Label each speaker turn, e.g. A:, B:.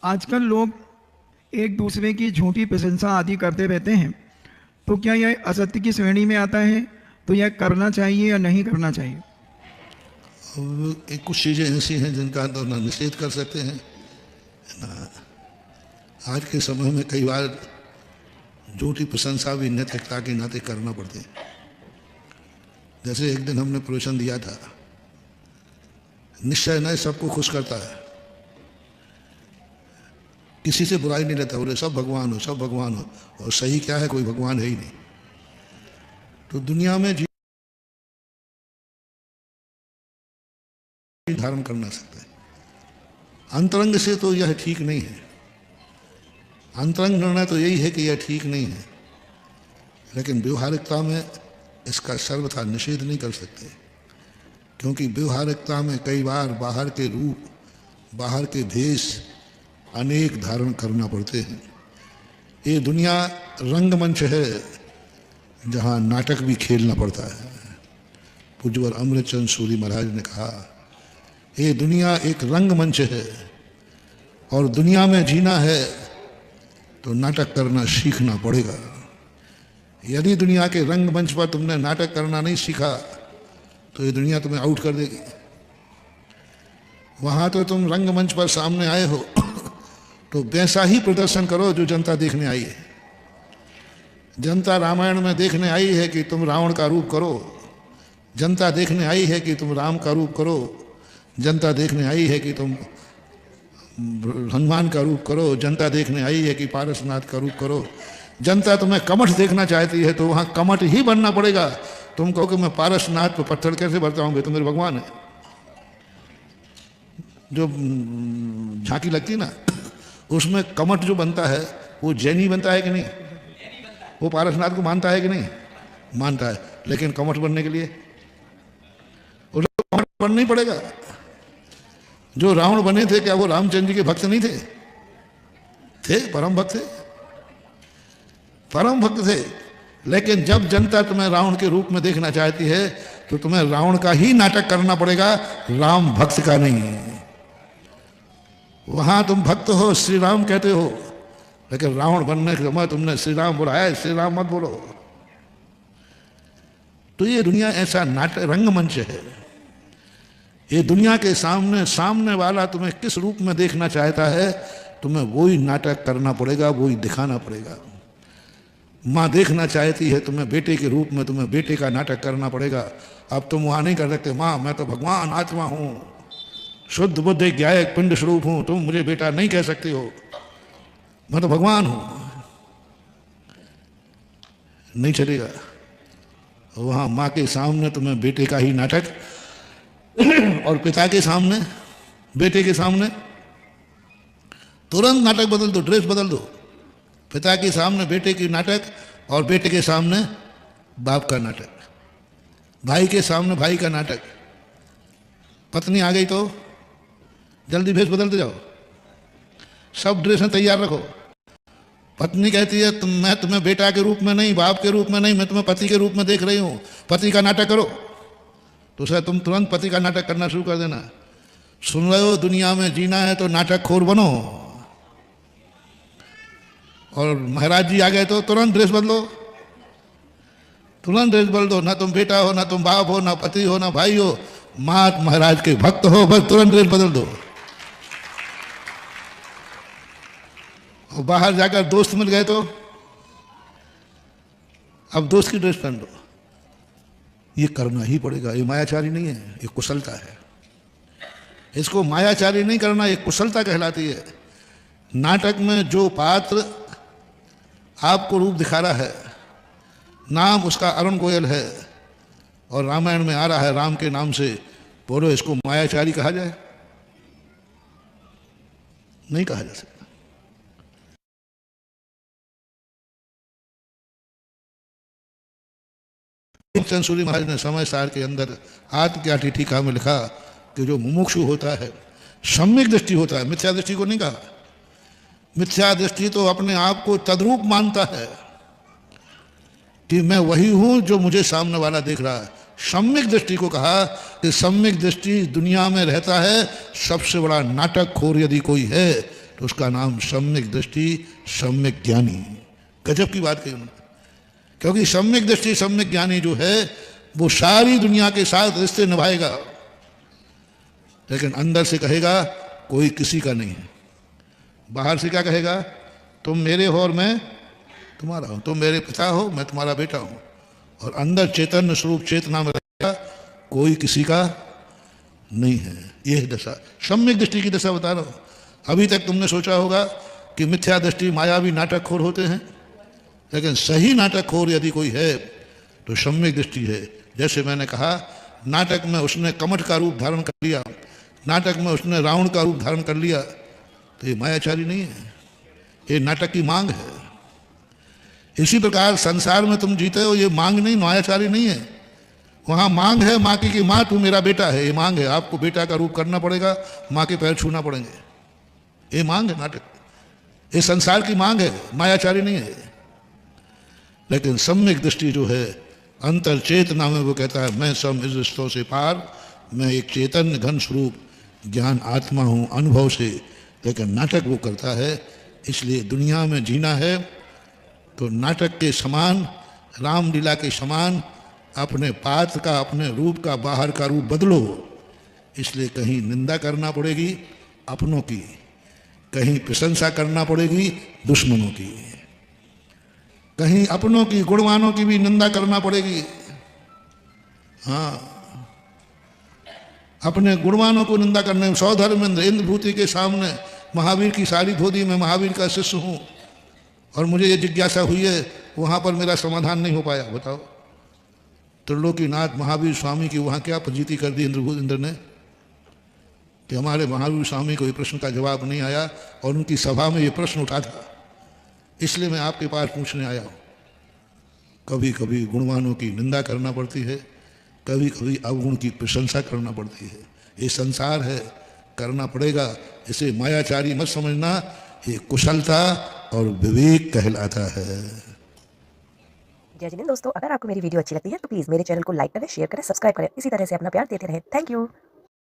A: आजकल लोग एक दूसरे की झूठी प्रशंसा आदि करते रहते हैं, तो क्या यह असत्य की श्रेणी में आता है? तो यह करना चाहिए या नहीं करना चाहिए?
B: एक कुछ चीज़ें ऐसी हैं जिनका तो ना निषेध कर सकते हैं ना। आज के समय में कई बार झूठी प्रशंसा भी नैतिकता के नाते करना पड़ती है। जैसे एक दिन हमने प्रवचन दिया था, निश्चय न सबको खुश करता है, किसी से बुराई नहीं लेता, बोले सब भगवान हो, सब भगवान हो। और सही क्या है? कोई भगवान है ही नहीं। तो दुनिया में धारण करना सकता है, अंतरंग से तो यह ठीक नहीं है। अंतरंग निर्णय तो यही है कि यह ठीक नहीं है, लेकिन व्यवहारिकता में इसका सर्वथा निषेध नहीं कर सकते, क्योंकि व्यवहारिकता में कई बार बाहर के रूप, बाहर के भेष अनेक धारण करना पड़ते हैं। ये दुनिया रंगमंच है जहाँ नाटक भी खेलना पड़ता है। पूज्यवर अमृतचंद सूरी महाराज ने कहा, ये दुनिया एक रंगमंच है और दुनिया में जीना है तो नाटक करना सीखना पड़ेगा। यदि दुनिया के रंगमंच पर तुमने नाटक करना नहीं सीखा तो ये दुनिया तुम्हें आउट कर देगी। वहाँ तो तुम रंगमंच पर सामने आए हो तो वैसा ही प्रदर्शन करो जो जनता देखने आई है। जनता रामायण में देखने आई है कि तुम रावण का रूप करो, जनता देखने आई है कि तुम राम का रूप करो, जनता देखने आई है कि तुम हनुमान का रूप करो, जनता देखने आई है कि पारसनाथ का रूप करो। जनता तुम्हें कमठ देखना चाहती है तो वहाँ कमठ ही बनना पड़ेगा। तुम कहो कि मैं पारसनाथ पर पत्थर कैसे भरता हूँ, तो मेरे भगवान है। जो झांकी लगती ना, उसमें कमठ जो बनता है वो जैनी बनता है कि नहीं? वो पारसनाथ को मानता है कि नहीं? मानता है। लेकिन कमठ बनने के लिए उसको कमठ बनना ही पड़ेगा। जो रावण बने थे, क्या वो रामचंद्र जी के भक्त नहीं थे? थे, परम भक्त थे, परम भक्त थे। लेकिन जब जनता तुम्हें रावण के रूप में देखना चाहती है तो तुम्हें रावण का ही नाटक करना पड़ेगा, राम भक्त का नहीं। वहां तुम भक्त हो, श्री राम कहते हो, लेकिन रावण बनने के समय तुमने श्री राम बोला है, श्री राम मत बोलो। तो ये दुनिया ऐसा नाटक रंगमंच है। ये दुनिया के सामने सामने वाला तुम्हें किस रूप में देखना चाहता है, तुम्हें वही नाटक करना पड़ेगा, वही दिखाना पड़ेगा। माँ देखना चाहती है तुम्हें बेटे के रूप में, तुम्हें बेटे का नाटक करना पड़ेगा। अब तुम वहाँ नहीं कर सकते, माँ मैं तो भगवान आत्मा हूँ, शुद्ध बुद्ध ज्ञायक पिंड स्वरूप हूँ, तुम मुझे बेटा नहीं कह सकते हो, मैं तो भगवान हूँ। नहीं चलेगा। वहाँ माँ के सामने तुम्हें बेटे का ही नाटक और पिता के सामने बेटे के सामने तुरंत नाटक बदल दो, ड्रेस बदल दो। पिता के सामने बेटे की नाटक और बेटे के सामने बाप का नाटक, भाई के सामने भाई का नाटक। पत्नी आ गई तो जल्दी भेष बदलते जाओ, सब ड्रेस में तैयार रखो। पत्नी कहती है मैं तुम्हें बेटा के रूप में नहीं, बाप के रूप में नहीं, मैं तुम्हें पति के रूप में देख रही हूँ, पति का नाटक करो। तो सर तुम तुरंत पति का नाटक करना शुरू कर देना। सुन रहे हो, दुनिया में जीना है तो नाटक खोर बनो। और महाराज जी आ गए तो तुरंत ड्रेस बदलो, तुरंत ड्रेस बदल दो। ना तुम बेटा हो, ना तुम बाप हो, ना पति हो, ना भाई हो, मात महाराज के भक्त हो, बस तुरंत ड्रेस बदल दो। और बाहर जाकर दोस्त मिल गए तो अब दोस्त की ड्रेस पहन लो। ये करना ही पड़ेगा। ये मायाचारी नहीं है, ये कुशलता है। इसको मायाचारी नहीं करना, ये कुशलता कहलाती है। नाटक में जो पात्र आपको रूप दिखा रहा है, नाम उसका अरुण गोयल है और रामायण में आ रहा है राम के नाम से, बोलो इसको मायाचारी कहा जाए? नहीं कहा जा सकता। चंद सूरी महाराज ने समय सार के अंदर आत्मज्ञा टीका में लिखा कि जो मुमुक्षु होता है, सम्यक दृष्टि होता है, मिथ्या दृष्टि को नहीं कहा। मिथ्या दृष्टि तो अपने आप को तद्रूप मानता है कि मैं वही हूं जो मुझे सामने वाला देख रहा है। सम्यक दृष्टि को कहा कि सम्यक दृष्टि दुनिया में रहता है, सबसे बड़ा नाटक खोर यदि कोई है तो उसका नाम सम्यक दृष्टि, सम्यक ज्ञानी। गजब की बात कही उन्होंने। क्योंकि सम्यक दृष्टि सम्यक ज्ञानी जो है वो सारी दुनिया के साथ रिश्ते निभाएगा, लेकिन अंदर से कहेगा कोई किसी का नहीं है। बाहर से क्या कहेगा? तुम मेरे हो और मैं तुम्हारा हूं, तुम मेरे पिता हो, मैं तुम्हारा बेटा हूं। और अंदर चैतन्य स्वरूप चेतना में रहेगा कोई किसी का नहीं है। यह दशा सम्यक दृष्टि की दशा बता रहा हूं। अभी तक तुमने सोचा होगा कि मिथ्या दृष्टि मायावी नाटकखोर होते हैं, लेकिन सही नाटकखोर यदि कोई है तो सम्यक दृष्टि है। जैसे मैंने कहा, नाटक में उसने कमठ का रूप धारण कर लिया, नाटक में उसने रावण का रूप धारण कर लिया, तो ये मायाचारी नहीं है, ये नाटक की मांग है। इसी प्रकार संसार में तुम जीते हो, ये मांग नहीं, मायाचारी नहीं है। वहां मांग है माँ की कि माँ तू मेरा बेटा है, ये मांग है। आपको बेटा का रूप करना पड़ेगा, माँ के पैर छूना पड़ेंगे, ये मांग है नाटक। ये संसार की मांग है, मायाचारी नहीं है। लेकिन सम्यक दृष्टि जो है अंतर चेतना में, वो कहता है मैं सम इस रिश्तों से पार, मैं एक चैतन्य घन स्वरूप ज्ञान आत्मा हूँ अनुभव से। लेकिन नाटक वो करता है। इसलिए दुनिया में जीना है तो नाटक के समान, रामलीला के समान अपने पात्र का, अपने रूप का, बाहर का रूप बदलो। इसलिए कहीं निंदा करना पड़ेगी अपनों की, कहीं प्रशंसा करना पड़ेगी दुश्मनों की, कहीं अपनों की गुणवानों की भी निंदा करना पड़ेगी। हाँ, अपने गुणवानों को निंदा करने में सौधर्मेंद्र इंद्रभूति के सामने महावीर की साड़ी धोती, मैं महावीर का शिष्य हूँ और मुझे ये जिज्ञासा हुई है, वहाँ पर मेरा समाधान नहीं हो पाया। बताओ, त्रिलोकीनाथ महावीर स्वामी की वहाँ क्या फजीती कर दी इंद्र ने कि हमारे महावीर स्वामी को ये प्रश्न का जवाब नहीं आया और उनकी सभा में ये प्रश्न उठा था। इसलिए मैं आपके पास पूछने आया हूँ। कभी कभी गुणवानों की निंदा करना पड़ती है, कभी कभी अवगुण की प्रशंसा करना पड़ती है। ये संसार है, करना पड़ेगा। इसे मायाचारी मत समझना, ये कुशलता और विवेक कहलाता है।
C: जय जिनेंद्र। दोस्तों, अगर आपको मेरी वीडियो अच्छी लगती है तो प्लीज़ मेरे चैनल को लाइक करें, शेयर करें, सब्सक्राइब करें। इसी तरह से अपना प्यार देते रहें। Thank you.